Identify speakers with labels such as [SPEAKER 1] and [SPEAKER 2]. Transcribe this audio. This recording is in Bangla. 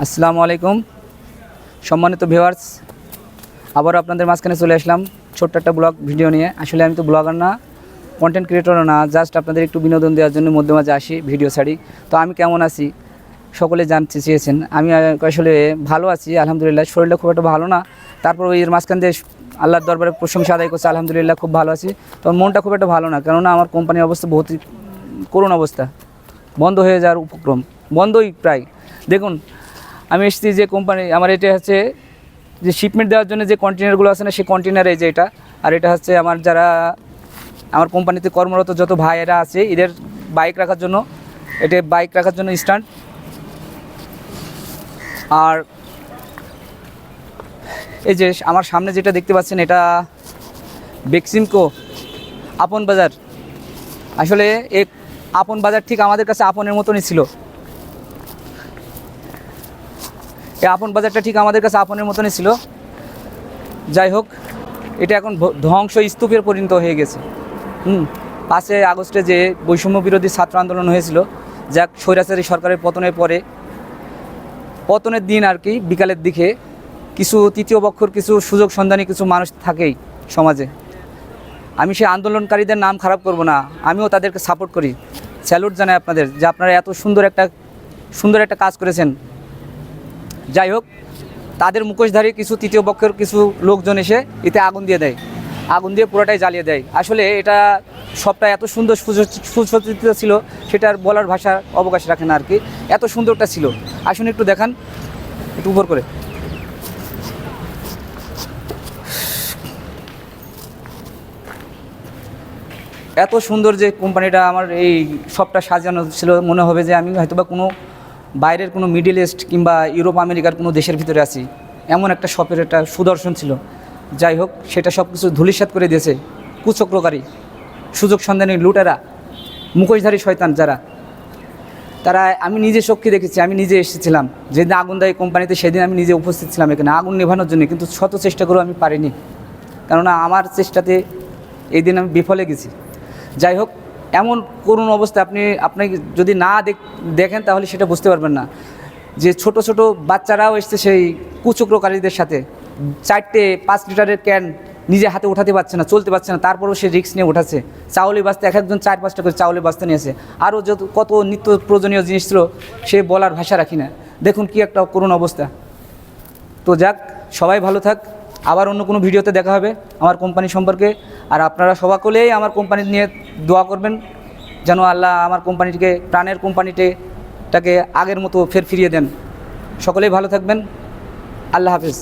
[SPEAKER 1] আসসালামু আলাইকুম সম্মানিত ভিউয়ার্স, আবারও আপনাদের মাঝখানে চলে আসলাম ছোট্ট একটা ব্লগ ভিডিও নিয়ে। আসলে আমি তো ব্লগার না, কন্টেন্ট ক্রিয়েটরও না, জাস্ট আপনাদের একটু বিনোদন দেওয়ার জন্য মধ্যে মাঝে আসি, ভিডিও ছাড়ি। তো আমি কেমন আছি সকলে জানতে চেয়েছেন। আমি আসলে ভালো আছি আলহামদুলিল্লাহ, শরীরটা খুব একটা ভালো না, তারপর এর মাঝখান দিয়ে আল্লাহর দরবারে প্রশংসা আদায় করছে আলহামদুলিল্লাহ, খুব ভালো আছি। তখন মনটা খুব একটা ভালো না, কেননা আমার কোম্পানির অবস্থা বহুত করুণ অবস্থা, বন্ধ হয়ে যাওয়ার উপক্রম, বন্ধই প্রায়। দেখুন আমি এসেছি যে কোম্পানি, আমার এটা হচ্ছে যে শিপমেন্ট দেওয়ার জন্য যে কন্টেনারগুলো আছে না, সেই কন্টেনার এই যে এটা, আর এটা হচ্ছে আমার যারা আমার কোম্পানিতে কর্মরত যত ভাইয়েরা আছে এদের বাইক রাখার জন্য, এটা বাইক রাখার জন্য স্ট্যান্ড। আর এই যে আমার সামনে যেটা দেখতে পাচ্ছেন এটা বেক্সিমকো আপন বাজার। আসলে এই আপন বাজার ঠিক আমাদের কাছে আপনের মতনই ছিল। এই আপন বাজারটা ঠিক আমাদের কাছে আপনের মতনই ছিল। যাই হোক, এটা এখন ধ্বংস স্তূপের পরিণত হয়ে গেছে। 5 আগস্টে যে বৈষম্য বিরোধী ছাত্র আন্দোলন হয়েছিল, যাক স্বৈরাচারী সরকারের পতনের পরে, পতনের দিন আর কি বিকালের দিকে কিছু তৃতীয় পক্ষর কিছু সুযোগ সন্ধানী কিছু মানুষ থাকেই সমাজে। আমি সেই আন্দোলনকারীদের নাম খারাপ করব না, আমিও তাদেরকে সাপোর্ট করি, স্যালুট জানাই আপনাদের যে আপনারা এত সুন্দর একটা কাজ করেছেন। যাই হোক, তাদের মুখোশধারী কিছু তৃতীয় পক্ষের কিছু লোকজন এসে এতে আগুন দিয়ে দেয়, আগুন দিয়ে পুরোটাই জ্বালিয়ে দেয়। আসলে এটা সবটা এত সুন্দর সুসজ্জিত ছিল, সেটার বলার ভাষার অবকাশ রাখে না আর কি, এত সুন্দরটা ছিল। আসুন একটু দেখান, একটু উপর করে। এত সুন্দর যে কোম্পানিটা আমার এই সবটা সাজানো ছিল, মনে হবে যে আমি হয়তোবা কোনো বাইরের কোনো মিডল ইস্ট কিংবা ইউরোপ আমেরিকার কোনো দেশের ভিতরে আছি, এমন একটা শপের একটা সুদর্শন ছিল। যাই হোক, সেটা সব কিছু ধূলিসাৎ করে দিয়েছে কুচক্রকারী, সুযোগ সন্ধানী লুটেরা, মুখোশধারী শয়তান যারা, তারা। আমি নিজে চক্ষে দেখেছি, আমি নিজে এসেছিলাম যেদিন আগুন দেয় কোম্পানিতে, সেদিন আমি নিজে উপস্থিত ছিলাম এখানে আগুন নেভানোর জন্য, কিন্তু শত চেষ্টা করেও আমি পারিনি, কেননা আমার চেষ্টাতে এই দিন আমি বিফলে গেছি। যাই হোক, এমন করুণ অবস্থা আপনি যদি না দেখেন তাহলে সেটা বুঝতে পারবেন না, যে ছোট ছোট বাচ্চারাও এসছে সেই কুচক্রকারীদের সাথে। 4টে 5 লিটারের ক্যান নিজে হাতে উঠাতে পারছে না, চলতে পারছে না, তারপরেও সে রিস্ক নিয়ে উঠাচ্ছে। চাউলের বস্তা, এক একজন 4-5টা করে চাউলের বস্তা নিয়েছে, আরও যত কত নিত্য প্রয়োজনীয় জিনিস ছিল, সে বলার ভাষা রাখি না। দেখুন কি একটা করুণ অবস্থা। তো যাক, সবাই ভালো থাক, আবার অন্য কোনো ভিডিওতে দেখা হবে আমার কোম্পানি সম্পর্কে। আর আপনারা সকলেই আমার কোম্পানি নিয়ে দোয়া করবেন, যেন আল্লাহ আমার কোম্পানিটিকে, প্রাণের কোম্পানিটাকে আগের মতো ফিরিয়ে দেন। সকলেই ভালো থাকবেন, আল্লাহ হাফেজ।